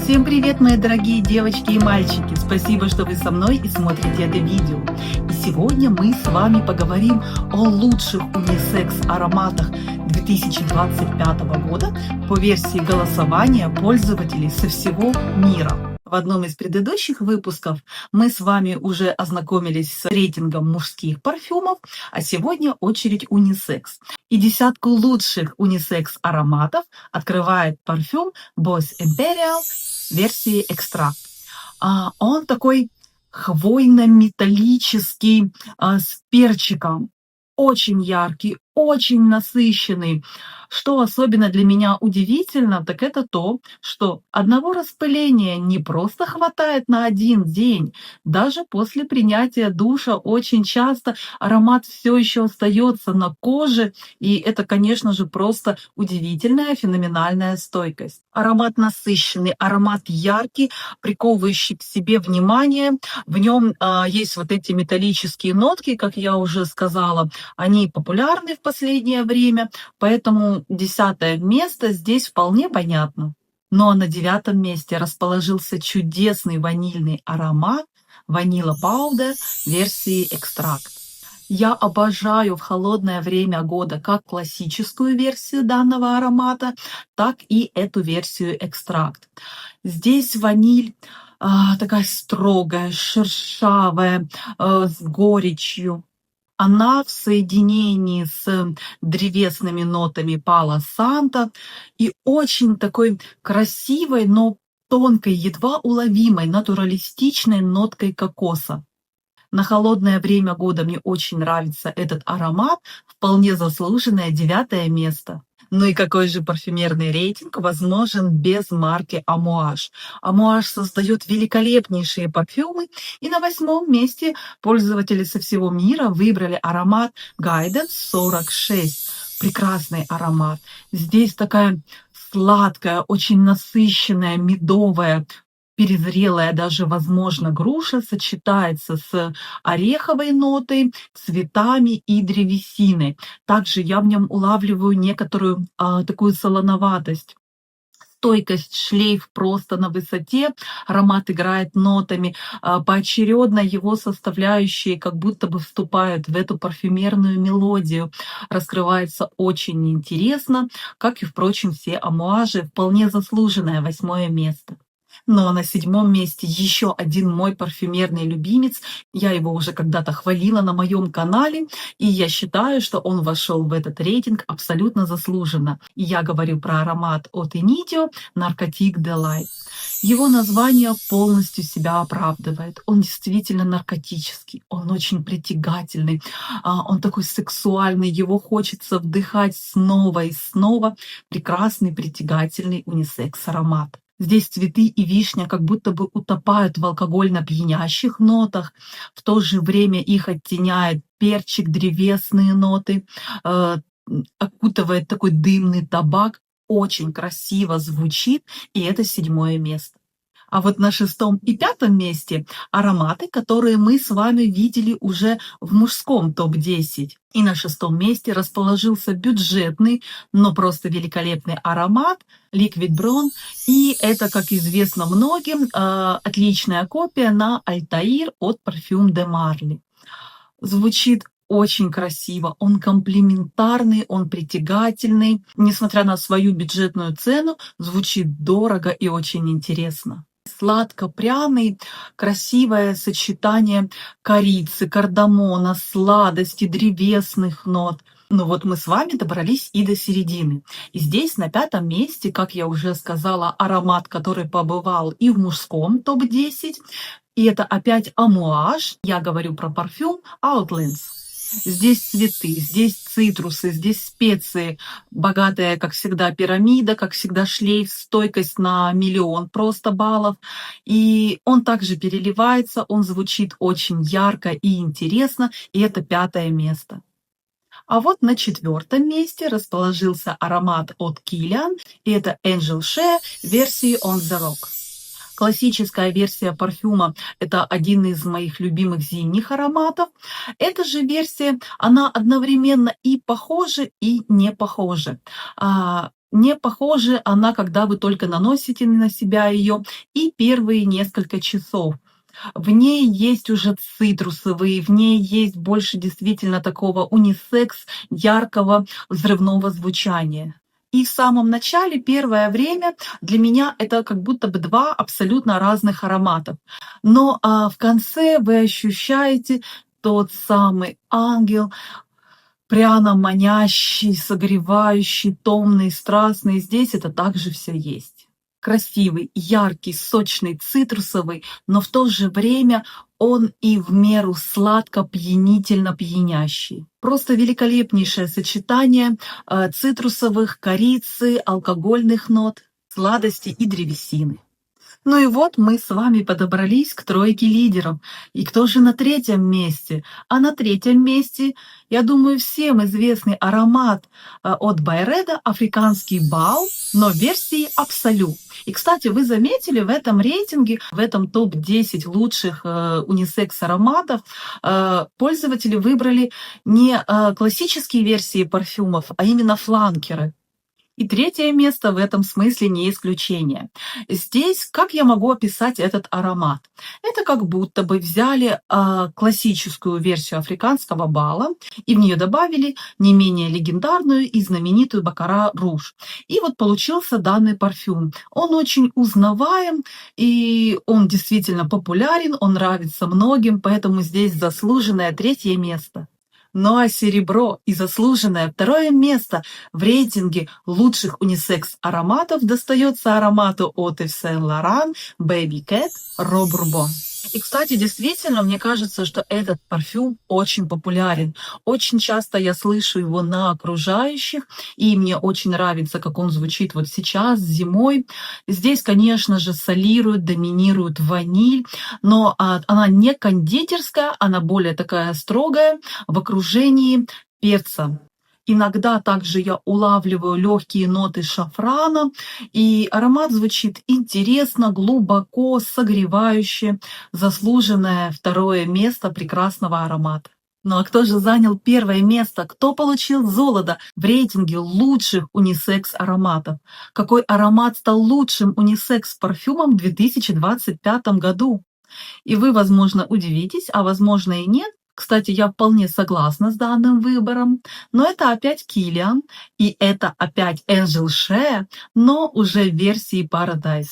Всем привет, мои дорогие девочки и мальчики! Спасибо, что вы со мной и смотрите это видео. И сегодня мы с вами поговорим о лучших унисекс-ароматах 2025 года по версии голосования пользователей со всего мира. В одном из предыдущих выпусков мы с вами уже ознакомились с рейтингом мужских парфюмов, а сегодня очередь унисекс. И десятку лучших унисекс-ароматов открывает парфюм Boss Imperial версии экстракт. Он такой хвойно-металлический, с перчиком, очень яркий, очень насыщенный. Что особенно для меня удивительно, так это то, что одного распыления не просто хватает на один день. Даже после принятия душа очень часто аромат все еще остается на коже, и это, конечно же, просто удивительная феноменальная стойкость. Аромат насыщенный, аромат яркий, приковывающий к себе внимание. В нем есть вот эти металлические нотки, как я уже сказала, они популярны в последнее время, поэтому 10-е место здесь вполне понятно. Ну а на 9-м месте расположился чудесный ванильный аромат Vanilla Powder версии экстракт. Я обожаю в холодное время года как классическую версию данного аромата, так и эту версию экстракт. Здесь ваниль такая строгая, шершавая, с горечью. Она в соединении с древесными нотами Пало Санто и очень такой красивой, но тонкой, едва уловимой, натуралистичной ноткой кокоса. На холодное время года мне очень нравится этот аромат, вполне заслуженное 9-е место. Ну и какой же парфюмерный рейтинг возможен без марки Amouage? Amouage создает великолепнейшие парфюмы, и на 8-м месте пользователи со всего мира выбрали аромат Guidance 46. Прекрасный аромат. Здесь такая сладкая, очень насыщенная, медовая, перезрелая даже, возможно, груша сочетается с ореховой нотой, цветами и древесиной. Также я в нем улавливаю некоторую такую солоноватость. Стойкость, шлейф просто на высоте, аромат играет нотами, поочередно его составляющие как будто бы вступают в эту парфюмерную мелодию. Раскрывается очень интересно, как и, впрочем, все амуажи, вполне заслуженное 8-е место. Но на 7-м месте еще один мой парфюмерный любимец. Я его уже когда-то хвалила на моем канале, и я считаю, что он вошел в этот рейтинг абсолютно заслуженно. И я говорю про аромат от Initio Narcotic Delight. Его название полностью себя оправдывает. Он действительно наркотический, он очень притягательный, он такой сексуальный, его хочется вдыхать снова и снова. Прекрасный, притягательный унисекс-аромат. Здесь цветы и вишня как будто бы утопают в алкогольно-пьянящих нотах, в то же время их оттеняет перчик, древесные ноты, окутывает такой дымный табак, очень красиво звучит, и это 7-е место. А вот на 6-м и 5-м месте ароматы, которые мы с вами видели уже в мужском топ-10. И на 6-м месте расположился бюджетный, но просто великолепный аромат Liquid Bron. И это, как известно многим, отличная копия на Altair от Parfum de Marly. Звучит очень красиво, он комплементарный, он притягательный. Несмотря на свою бюджетную цену, звучит дорого и очень интересно. Сладко-пряный, красивое сочетание корицы, кардамона, сладости, древесных нот. Ну вот мы с вами добрались и до середины. И здесь на 5-м месте, как я уже сказала, аромат, который побывал и в мужском топ-10. И это опять Amouage. Я говорю про парфюм Outlands. Здесь цветы, здесь цитрусы, здесь специи, богатая, как всегда, пирамида, как всегда, шлейф, стойкость на 1 миллион просто баллов. И он также переливается, он звучит очень ярко и интересно, и это 5-е место. А вот на 4-м месте расположился аромат от Kilian, и это Angel Share версии On The Rock. Классическая версия парфюма – это один из моих любимых зимних ароматов. Эта же версия, она одновременно и похожа, и не похожа. Не похожа она, когда вы только наносите на себя ее и первые несколько часов. В ней есть уже цитрусовые, в ней есть больше действительно такого унисекс, яркого, взрывного звучания. И в самом начале, первое время, для меня это как будто бы 2 абсолютно разных ароматов. Но, в конце вы ощущаете тот самый ангел, пряно манящий, согревающий, томный, страстный. Здесь это также все есть. Красивый, яркий, сочный, цитрусовый, но в то же время он и в меру сладко, пьянительно пьянящий. Просто великолепнейшее сочетание цитрусовых, корицы, алкогольных нот, сладости и древесины. Ну и вот мы с вами подобрались к тройке лидеров. И кто же на третьем месте? А на третьем месте, я думаю, всем известный аромат от Байреда «Африканский бал», но в версии Абсолют. И, кстати, вы заметили, в этом рейтинге, в этом топ-10 лучших унисекс-ароматов пользователи выбрали не классические версии парфюмов, а именно фланкеры. И третье место в этом смысле не исключение. Здесь как я могу описать этот аромат? Это как будто бы взяли классическую версию африканского бала и в нее добавили не менее легендарную и знаменитую Бакара Руж. И вот получился данный парфюм. Он очень узнаваем, и он действительно популярен, он нравится многим, поэтому здесь заслуженное третье место. Ну а серебро и заслуженное второе место в рейтинге лучших унисекс-ароматов достается аромату от Yves Saint Laurent Baby Cat Ro Bourbon. И, кстати, действительно, мне кажется, что этот парфюм очень популярен. Очень часто я слышу его на окружающих, и мне очень нравится, как он звучит вот сейчас, зимой. Здесь, конечно же, солирует, доминирует ваниль, но она не кондитерская, она более такая строгая, в окружении перца. Иногда также я улавливаю легкие ноты шафрана, и аромат звучит интересно, глубоко, согревающе, заслуженное второе место прекрасного аромата. Ну а кто же занял первое место? Кто получил золото в рейтинге лучших унисекс-ароматов? Какой аромат стал лучшим унисекс-парфюмом в 2025 году? И вы, возможно, удивитесь, а возможно и нет. Кстати, я вполне согласна с данным выбором, но это опять Килиан, и это опять Angel Share, но уже в версии Paradise.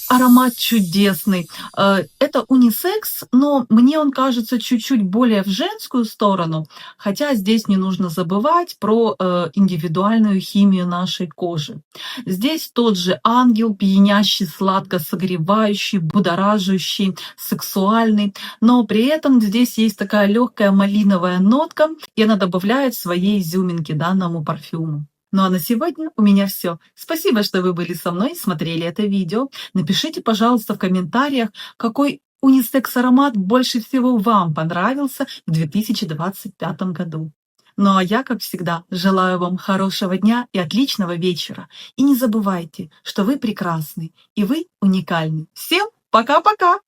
Аромат чудесный. Это унисекс, но мне он кажется чуть-чуть более в женскую сторону, хотя здесь не нужно забывать про индивидуальную химию нашей кожи. Здесь тот же ангел, пьянящий, сладко согревающий, будоражащий, сексуальный, но при этом здесь есть такая легкая малиновая нотка, и она добавляет своей изюминки данному парфюму. Ну а на сегодня у меня все. Спасибо, что вы были со мной и смотрели это видео. Напишите, пожалуйста, в комментариях, какой унисекс-аромат больше всего вам понравился в 2025 году. Ну а я, как всегда, желаю вам хорошего дня и отличного вечера. И не забывайте, что вы прекрасны и вы уникальны. Всем пока-пока!